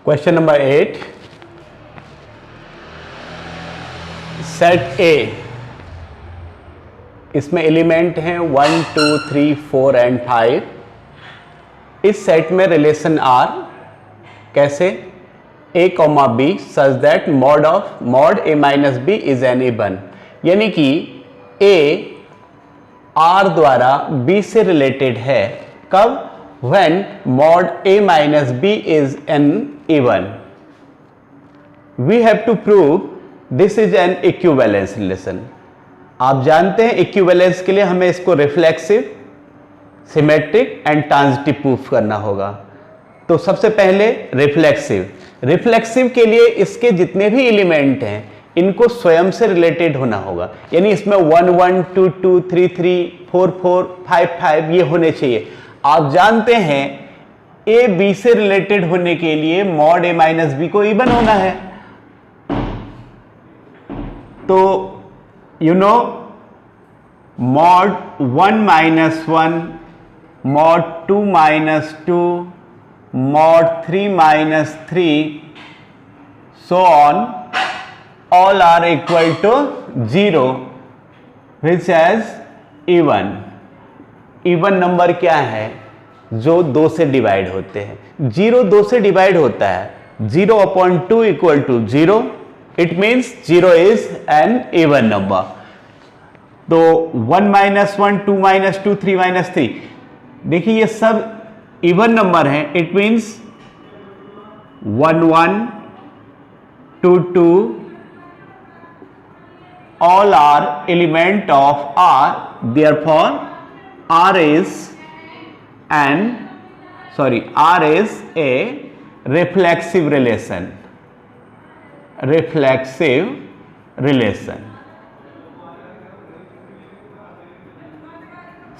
Question number 8, set ए, इसमें element हैं 1 2 3 4 and 5। इस सेट में रिलेशन आर कैसे, a comma B such that mod a minus B is an even, यानी कि a r द्वारा b से रिलेटेड है। कब? when mod a minus b is an even. We have to prove this is an equivalence relation. आप जानते हैं equivalence के लिए हमें इसको reflexive, symmetric and transitive proof करना होगा। तो सबसे पहले रिफ्लेक्सिव के लिए इसके जितने भी एलिमेंट हैं इनको स्वयं से रिलेटेड होना होगा, यानी इसमें 1 1 2 2 3 3 4 4 5 5 ये होने चाहिए। आप जानते हैं ए बी से रिलेटेड होने के लिए मॉड ए माइनस बी को इवन होना है। तो you know mod 1 minus 1, mod 2 minus 2, mod 3 minus 3, so on, all are equal to 0 which has even. Even number क्या है? जो 2 से डिवाइड होते हैं। 0 2 से डिवाइड होता है, 0/2 equal to 0, it means 0 is an even number. तो 1 माइनस 1, 2 माइनस 2, 3 माइनस 3, देखिए ये सब इवन नंबर हैं। It means 1 1 2 2 all are element of R, therefore R is a reflexive relation.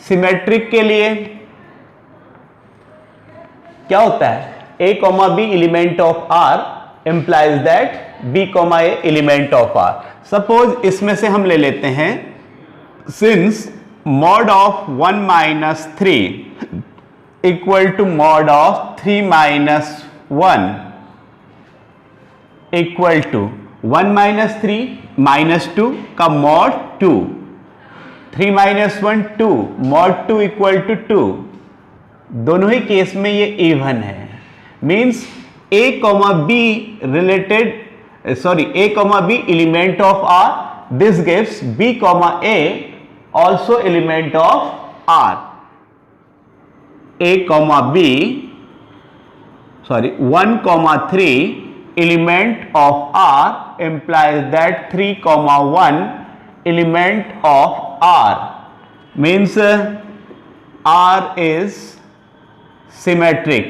Symmetric के लिए क्या होता है? a comma B element of R implies that b comma a element of R। Suppose इसमें से हम ले लेते हैं, since mod of 1 minus 3 equal to mod of 3 minus 1 equal to 1 minus 3 minus 2 का mod 2, 3 minus 1 2, mod 2 equal to 2। दोनों ही case में ये इवन है, means a comma b a comma b element of R, this gives b comma a also element of R। a comma b 1 comma 3 element of R implies that 3 comma 1 element of R, means R is symmetric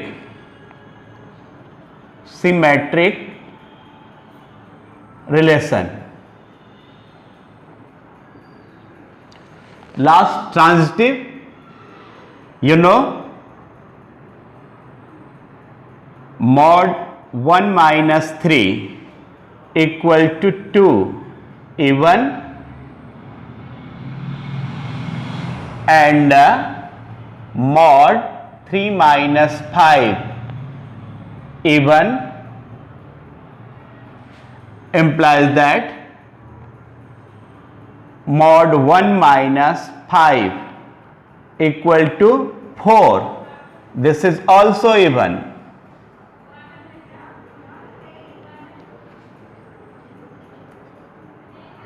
relation। Last, transitive, you know mod 1 minus 3 equal to 2 even, and mod 3 minus 5 even implies that mod 1 minus 5 equal to 4, this is also even।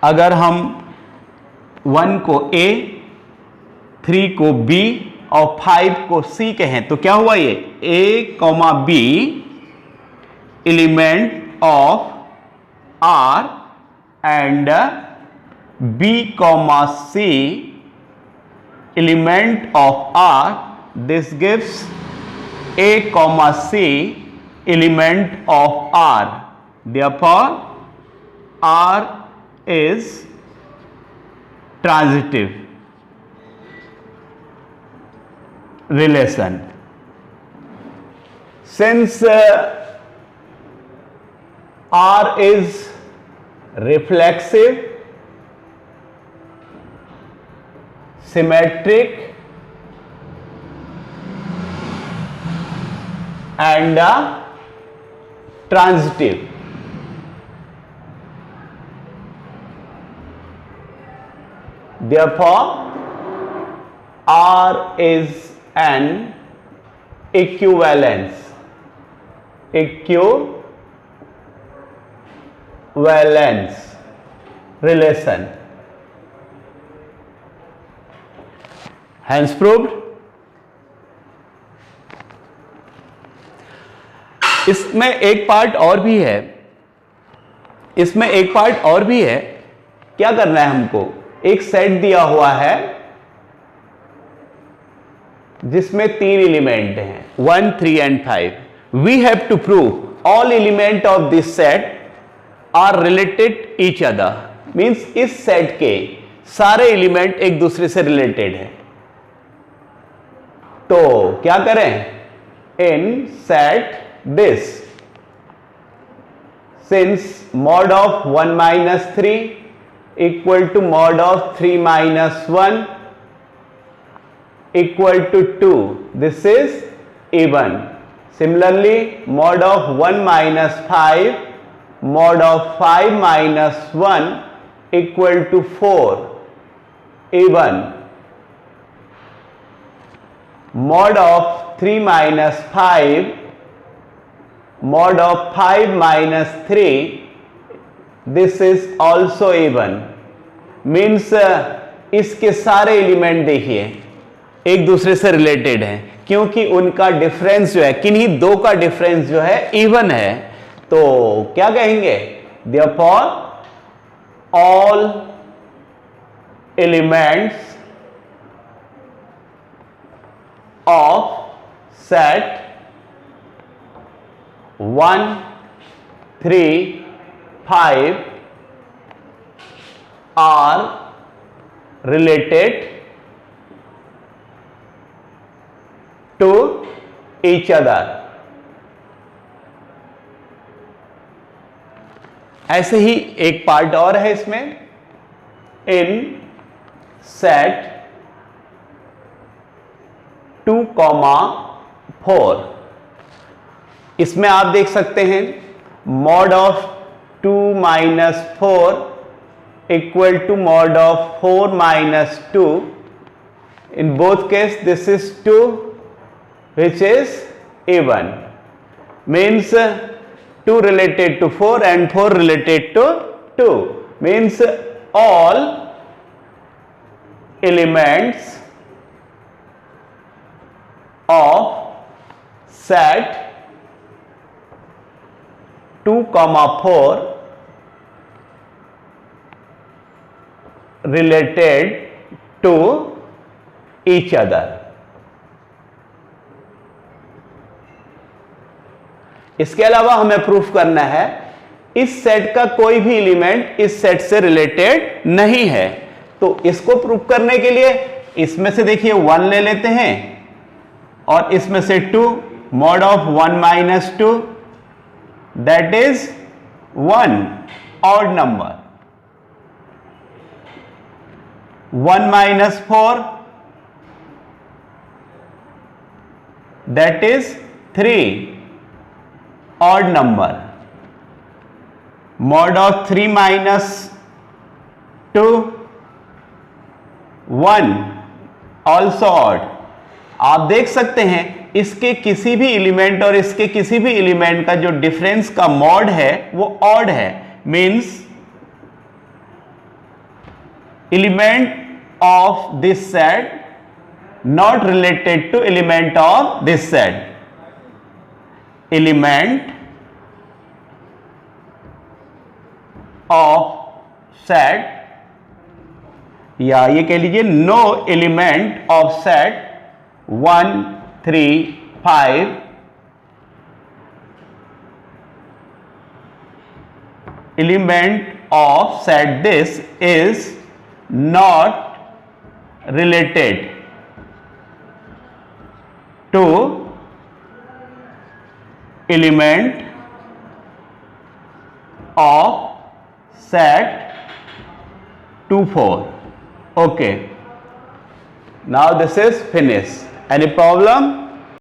अगर हम 1 को A, 3 को B और 5 को C कहें तो क्या हुआ? ये A comma B element of R and B comma C element of R, this gives A comma C element of R, therefore R is transitive relation। Since R is reflexive, symmetric and transitive. Therefore, R is an equivalence relation. Hence proved. इसमें एक part और भी है, क्या करना है हमको? एक सेट दिया हुआ है जिसमें 3 एलिमेंट हैं 1, 3 and 5. We have to prove all element of this set are related each other. Means इस सेट के सारे एलिमेंट एक दूसरे से रिलेटेड है. तो क्या करें? In set this, since mod of 1 minus 3 equal to mod of 3 minus 1 equal to 2, this is even. Similarly, mod of 1 minus 5, mod of 5 minus 1 equal to 4, even. Mod of 3 minus 5, mod of 5 minus 3, this is also even. Means इसके सारे element देखिए एक दूसरे से related हैं, क्योंकि उनका difference जो है, किन्हीं दो का डिफरेंस जो है इवन है. तो क्या कहेंगे? Therefore, all elements of set 1, 3, 5 are related to each other. ऐसे ही एक पार्ट और है इसमें. इन सेट 2, 4, इसमें आप देख सकते हैं mod of 2 minus 4 equal to mod of 4 minus 2. In both case this is 2 which is even. Means 2 related to 4 and 4 related to 2. Means all elements of set 2, 4 related to each other. इसके अलावा हमें proof करना है इस set का कोई भी element इस सेट से रिलेटेड नहीं है. तो इसको प्रूफ करने के लिए इसमें से देखिए 1 ले लेते हैं और इसमें से 2, mod of 1 minus 2, that is 1 odd number. 1 minus 4, that is 3 odd number. Mod of 3 minus 2, 1 also odd. आप देख सकते हैं इसके किसी भी एलिमेंट और इसके किसी भी एलिमेंट का जो डिफरेंस का मॉड है वो ऑड है. Means element of this set not related to element of this set. Element of set, या ये कह लीजिए no element of set 1, 3, 5 element of set this is not related to element of set 2, 4. Okay, now this is finished. Any problem?